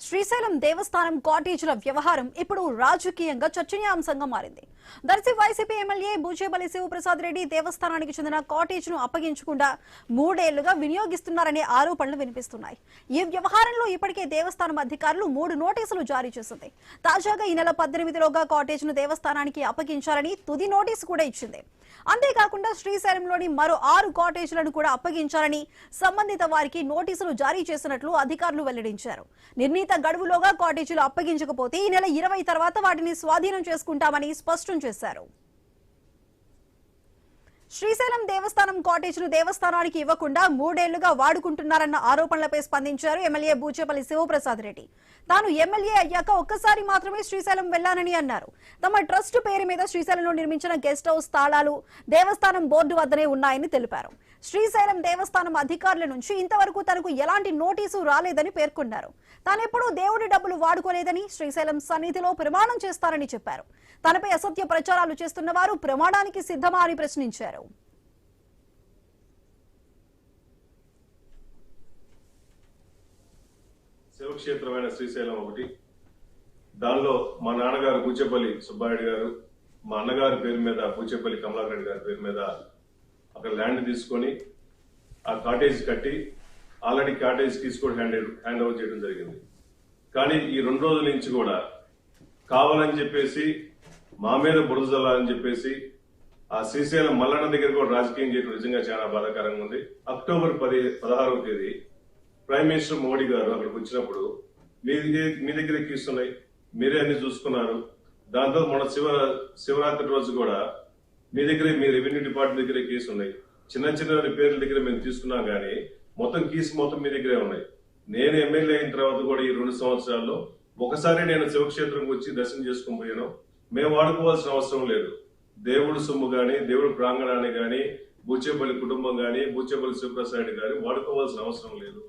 శ్రీశైలం దేవస్థానం కాటేజీల వ్యవహారం ఇప్పుడు రాజకీయంగా చర్చనీయాంశంగా మారింది. దర్శి వైసీపీ ఎమ్మెల్యే బూచేపల్లి శివప్రసాద్ రెడ్డి దేవస్థానానికి చెందిన కాటేజ్ను అప్పగించకుండా 3 ఏళ్లుగా వినియోగిస్తున్నారనే ఆరోపణలు వినిపిస్తున్నాయి. ఈ వ్యవహారంలో ఇప్పటికే దేవస్థానం అధికారులు 3 నోటీసులు జారీ చేసింది. తాజాగా ఈ నెల 18లోగా కాటేజ్ను దేవస్థానానికి అప్పగించాలని తుది నోటీసు కూడా ఇచ్చింది. అంతేకాకుండా శ్రీశైలంలోని మరో 6 కాటేజీలను కూడా అప్పగించాలని సంబంధిత వారికి నోటీసులు జారీ చేసినట్లు అధికారులు వెల్లడించారు. నిర్ణీత గడువులోగా కాటేజీలు అప్పగించకపోతే ఈ నెల 20 తర్వాత వాటిని స్వాధీనం చేసుకుంటామని స్పష్టం చేశారు. శ్రీశైలం దేవస్థానం కాటేజ్ను దేవస్థానానికి ఇవ్వకుండా 3 ఏళ్లుగా వాడుకుంటున్నారన్న ఆరోపణలపై స్పందించారు ఎమ్మెల్యే బూచేపల్లి శివప్రసాద్ రెడ్డి. తాను ఎమ్మెల్యే అయ్యాక ఒక్కసారి మాత్రమే శ్రీశైలం వెళ్లానని అన్నారు. తమ ట్రస్ట్ పేరు మీద శ్రీశైలంలో నిర్మించిన గెస్ట్ హౌస్ తాళాలు దేవస్థానం బోర్డు వద్దనే ఉన్నాయని తెలిపారు. శ్రీశైలం దేవస్థానం అధికారుల నుంచి ఇంతవరకు తనకు ఎలాంటి నోటీసు రాలేదని పేర్కొన్నారు. తానెప్పుడూ దేవుడి డబ్బులు వాడుకోలేదని, శ్రీశైలం సన్నిధిలో ప్రమాణం చేస్తారని చెప్పారు. తనపై అసత్య ప్రచారాలు చేస్తున్న వారు ప్రమాణానికి సిద్ధమా అని ప్రశ్నించారు. శివక్షేత్రమైన శ్రీశైలం ఒకటి, దానిలో మా నాన్నగారు బూచేపల్లి సుబ్బారెడ్డి గారు, మా అన్నగారి పేరు మీద బూచేపల్లి కమలాకర్ రెడ్డి గారి పేరు మీద అక్కడ ల్యాండ్ తీసుకొని ఆ కాటేజ్ కట్టి ఆల్రెడీ కాటేజ్ తీసుకొని హ్యాండ్ ఓవర్ చేయడం జరిగింది. కానీ ఈ 2 రోజుల నుంచి కూడా కావాలని చెప్పేసి మా మీద బురద జల్లాలని చెప్పేసి ఆ శ్రీశైలం మల్లన్న దగ్గర కూడా రాజకీయం చేయడం నిజంగా చాలా బాధాకరంగా ఉంది. అక్టోబర్ 16వ తేదీ ప్రైమ్ మినిస్టర్ మోడీ గారు అక్కడికి వచ్చినప్పుడు మీ దగ్గర ఎక్కిస్తున్నాయి, మీరే అన్ని చూసుకున్నారు. దాంతో మన శివరాత్రి రోజు కూడా మీ దగ్గర మీ రెవెన్యూ డిపార్ట్మెంట్ దగ్గర కేసు ఉన్నాయి. చిన్న చిన్న రిపేర్ల దగ్గర మేము తీసుకున్నాం కానీ మొత్తం కేసు మొత్తం మీ దగ్గరే ఉన్నాయి. నేను ఎమ్మెల్యే అయిన తర్వాత కూడా ఈ 2 సంవత్సరాల్లో ఒకసారి నేను శివక్షేత్రంకి వచ్చి దర్శనం చేసుకుని పోయాను. మేము వాడుకోవాల్సిన అవసరం లేదు. దేవుడు సొమ్ము గాని, దేవుడు ప్రాంగణాన్ని గాని, బూచేపల్లి కుటుంబం గాని, బూచేపల్లి శివప్రసాద్ గాని వాడుకోవాల్సిన అవసరం లేదు.